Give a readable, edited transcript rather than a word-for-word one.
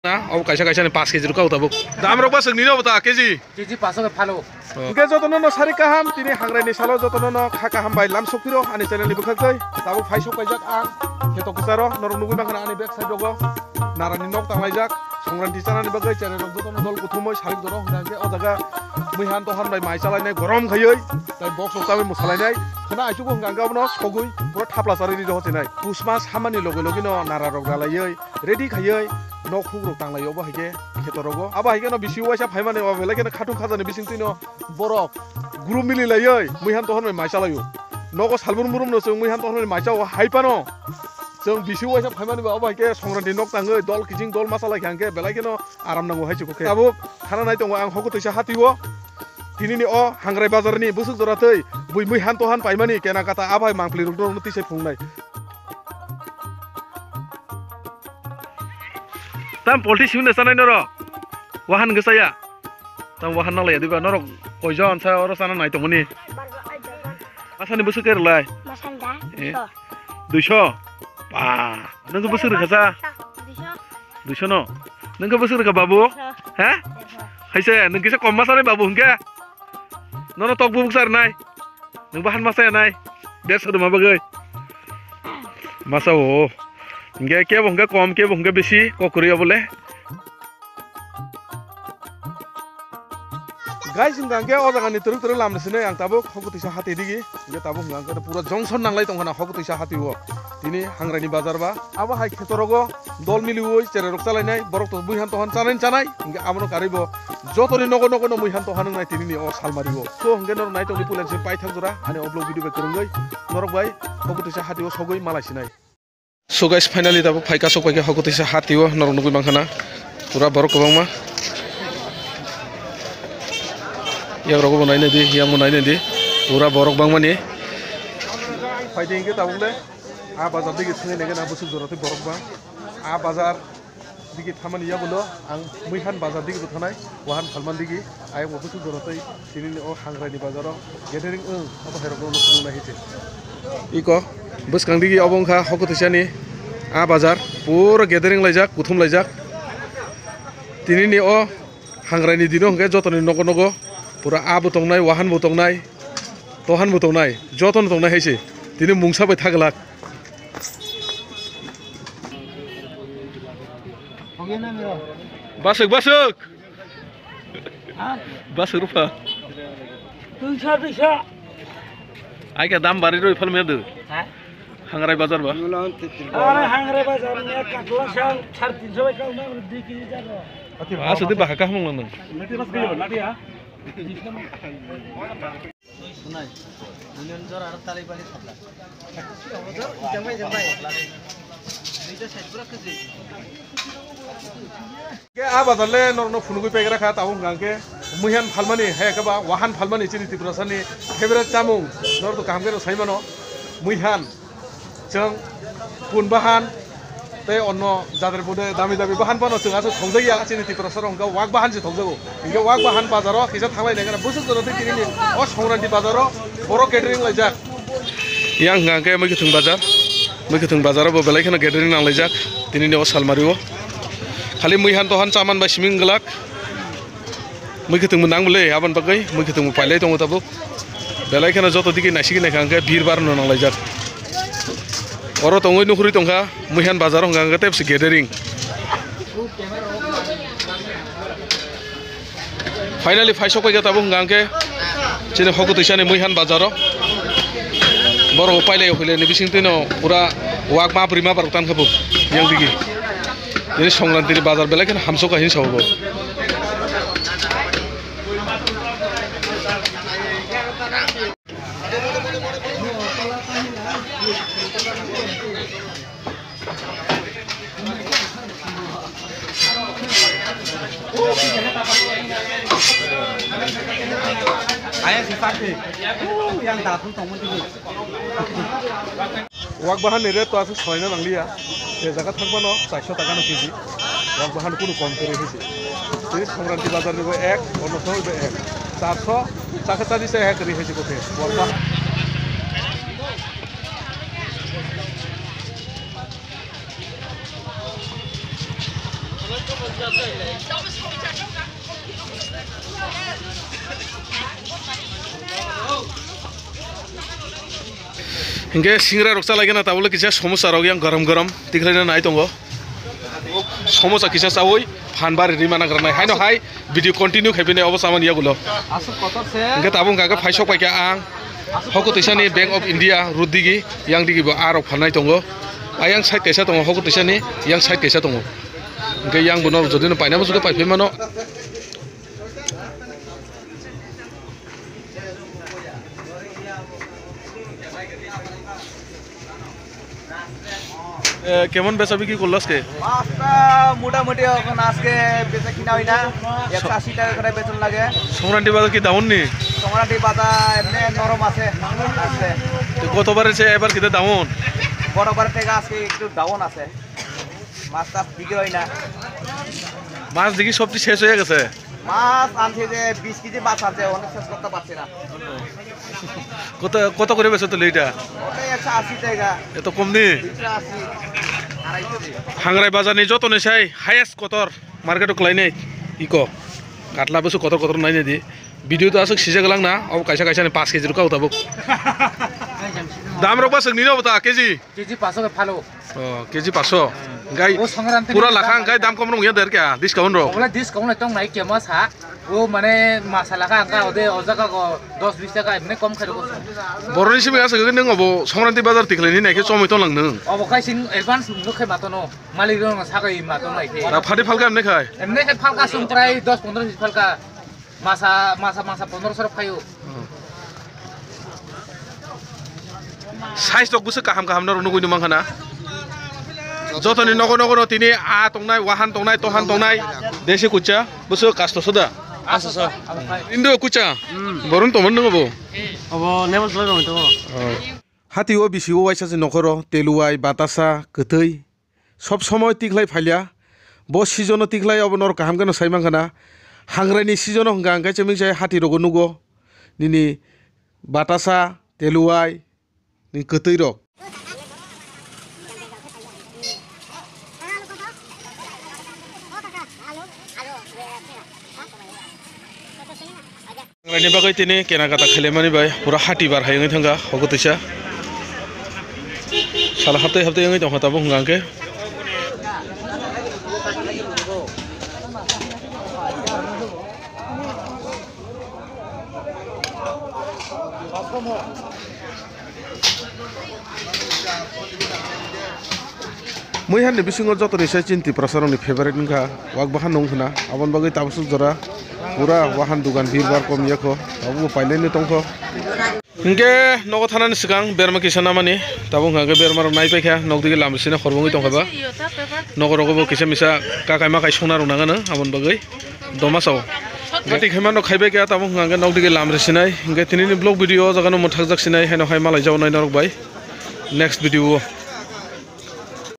अब कैसा कैसा 5 केजी रुका होता बुक दाम रोक बस नीनो बता केजी 500 के फालो के जतन न सारि काहाम तिनी हांग्रानि सालो जतन न खा काहाम बाय लाम सकिरो आनि चेनेलनि बखाखै दाबो फाइसो पाइजाक आं खेतो कुसारो नरम नुगै बांगना आनि बेक साइड दगो नारानि नक तांलायजाक संग्रान्थि जानानि बागै चेनेल जतन दल गुथुमै सारि दरो होनांगे अ जागा मैहान तहान बाय माइ चालायनाय गरम खयै ताय बक्स ताबे मुसालायनाय खना आइसुगो होंगांगे अबनो सगै पुरा थाप्ला सारि दो होतेनाय पुसमा सामानि लगे लगे न नारा रग दालायै रेडि खयै नक हुग्रो तांलायो बाहायगे खेतरगो आबा हायगे न बिसि वाइसा फाइमाने अ बेलागे न खाथु खाजानि बिसिं तिनो borok guru mili layoi muihan tohon mai maisa layo nogo salbun murum no chung muihan tohon mai maisa haipano chung bisi waisa phaimani ba obai ke songranti nok tangai dol kijing dol masala khangke belai no aram nango haichu koke abo khana nai tongo ang hoku toisa hatiwo tinini o hangrai bazar ni busuk joratei bui muihan tohan paimani kena kata abai mangpli ruk dong tisai phungnai tam polti siune sanai noro wahan gesaya tam wahan nalai adiba norok koijon sa oro sana nai tongoni masani busuk kerlai masanda 200 ba nunggu busuk kasa 200 no nunggu busuk ka babu ha haise nunggu sa kom masane babu hungke nono tok bubuk sar nai nung bahan masaya nai des udah mabagai masa o nge ke bongga kom ke bongga besi kokuri boleh guys hingangke o jagani turuk turuk lamnesine ang tabuk hoku tisa hati digi nge tabuk hingangke pura jongson nanglai tongkhana hoku tisa hati wo tini hangrani bazar ba aba hai khetorogo dol miliwoi chere rok chalai borok to buihan tohan chanai nge amno karibo jotori nogo nogo no muihan tohan nai tini ni o salmaribo so nge nor nai toni pulen sin pai thangjora ani upload video be kurungai norok bai hoku tisa hati wo sogoi malai sinai so guys finally tabuk phaika sok paike hoku tisa hati wo norok nugui bangkhana pura borok kobangma yang rokok mau naik di, yang mau naik di, pura borok bang mani. Fighting kita boleh, bazar dikit sini lagi na busuk doroti borok bang, bazar dikit taman iya bolo, ang muihan bazar dikit tu tanai, wahan kalman dikit, ayam busuk doroti sini ni oh hangrai di bazar, gathering apa herok orang semua naik je. Iko, bus kang dikit abang kah, hok tu siapa ni, bazar, pura gathering lajak, kuthum lajak, sini ni oh hangrai ni dino, enggak jatuh ni nogo. Pura butong nai, wahan butong nai, tohan butong nai, joton butong nai hese, tini mungsa bai thaglak. Basuk, basuk rupa. Bisa. Ai ke dam bari roi phal medu. Hangrai bazar ba. Hangrai bazar ni katla sang 350 bai kau na 2 kg jaro. Asudi bahaka hamong nang. Nanti mas beli nanti ya. Sunai, union jor arat tali bali sabla. Jambai. Ini set berak kerja. Ke bazar le norno funugui pegera kha tabung gangke muihan phalmani he kaba wahan phalmani chini tiprasani favorite chamung nor to kamke no saimano muihan jeng pun bahan te onno jader bude dami bahan pano chung asu thongjagia chini tiprasar onga wak bahan je thongjago inge wak bahan bazaro kisa thanglai nengana busuk doroti tinini o songranti bazaro boro catering laijak yang ngangke mui bazaro bo belai khana catering nang laijak tinini o salmario khali muihan tohan chaman ba siming galak mui ketung menang bole aban bagai mui ketung pailai tongo tabuk belai khana joto diki nasigi nangke birbar no nang laijak oro tongoi nukhuri tongkha muihan bazar hongga tep si gathering finally faisok pai gata bung gangke chine hoku tisani muihan bazaro boro pailai hole ni bising tino pura wak ma prima barutan khabu yang digi ini songranti bazar belai kan hamso kahin sawogo Ayah sifat yang datang tonggon ini. wak bahan ni to asu soina nanglia je jaga thakba no 400 taka no keji wak bahan kuno kom kore hise tini songranti bazar ni bo 1 onno so be 1 400 chaka chadi se ek kari hise kote wak bahan Hingga singra roksa lagi na tabule kisah samosa rok yang garam tiklai na naik tunggu samosa kisah sawoi fanbar rimana karena hai no hai video continue kai bine obos aman ya gulo hingga tabung gaga faisok pai ka ang hoko tisani Bank of India rudigi yang digi bo arok fanai tunggu ayang side kaisa tunggu hoko tisani yang side kaisa tunggu hingga yang bunor jodi no paina bo sudah pai mano কেমন বেচা বিক্রি করলো আজকে মাছটা মোটামুটি এখন আজকে বেচা কিনা হয় না 180 টাকা করে বেতন লাগে সংক্রান্তি বাজার কি ডাউন নি সংক্রান্তি বাজার এমনি নরম আছে আছে গতবারে সে এবার কিতে ডাউন বরাবর থেকে আজকে একটু ডাউন আছে মাছটা বিক্রি হয় না মাছ দেখি সবটি শেষ হয়ে গেছে মাছ আনছে যে 20 কেজি মাছ আছে অনেক শেষ করতে পারছি না কত কত করে বেচো তো এইটা ওটা 180 টাকা এত কম নি 280 হাংরাই বাজারনি যতনে চাই হাইয়েস্ট কতর মার্কেটও ক্লাই নেই ইকো কাটলা বসু কত কত নাই দি ভিডিও তো আসুক সিজে গেলাং না অব কাইসা কাইসা 5 কেজি রুকা উঠাবো দাম রকবা সক নিনো বতা কেজি কেজি 500 কে ভালো কেজি 500 গাই পুরা লাখা গাই দাম কম রং ইয়া দের কে ডিসকাউন্ট রো ওলা ডিসকাউন্ট তং নাই কে মাছা ও মানে মাছালা কা আঙ্কা ওদে অজাকা 10 20 টাকা এমনি কম খাইরো বরনি সিমে আছে গেন নং অব সংক্রান্তি বাজার তিকলাইনি নাইকে চমইতো লাংনো অবকাইसिन এডভান্স নুখাই মাতনো মালিক রং সাগাই মাতনো নাইকে না ফাটি ফালকা এমনি খায় এমনি খাই ফালকা সুম প্রায় 10 15 ফালকা মাছা 1500 খাইও সাইজ টক বুসে কাহাম কাহাম নরনো কইনো মাংখানা যতনি নগর তিনি আ তংনাই ওয়াহান তংনাই তোহান তংনাই দেশে কুচা বুসে কাস্ত সদা আসো ইন্দো কুচা বরন তমন নগবো अब नेबल सलाय दं तो হাতিও বিসিও ওয়াইসাছে নখর তেলুয়াই বাতাসা কতই সব সময় তিকলাই ফাইলিয়া ব সিজন তিকলাই অবনর কাহাম কেন সাইমাংখানা হাংরাইনি সিজন হঙ্গা আঙ্কাই চেমিংসাই হাতি রগো নুগো নিনি বাতাসা তেলুয়াই নি কতই রক हांग्रानि बागै तिनि केनाकाटा खालामनानै बाय पुरा हाति बार हायङै थांगा हगतैसा साला हाबते हाबते यङै दं हाताबो हंगांके मैहाननि बिसिङाव जतनि साय चिन्ति प्रसारनि फेभारेट नखा वाक बाहान नं होना आबन बागै ताबसु जरा पूरा वाहन दुकान भीड़ कम याखो ताबो पाइलेनि तंखो इनके नगो थानानि सिगां बेरमा किसाना मानि ताबो हागे बेरमार नाय पाइखा नगदिगे लामसिना खरबङै तंखाबा नगरगबो किसा मिसा काकाय माकाय संना रंनागानो आबन बागै दमासाव गति खेमानो खाइबाय गया ताबो हागे नगदिगे लामरिसिनाय इनके तिनिनि ब्लग भिडिओ जागानो मोथाक जाकसिनाय हेनो हाय मालाय जावनाय नरक बाय नेक्स्ट भिडिओ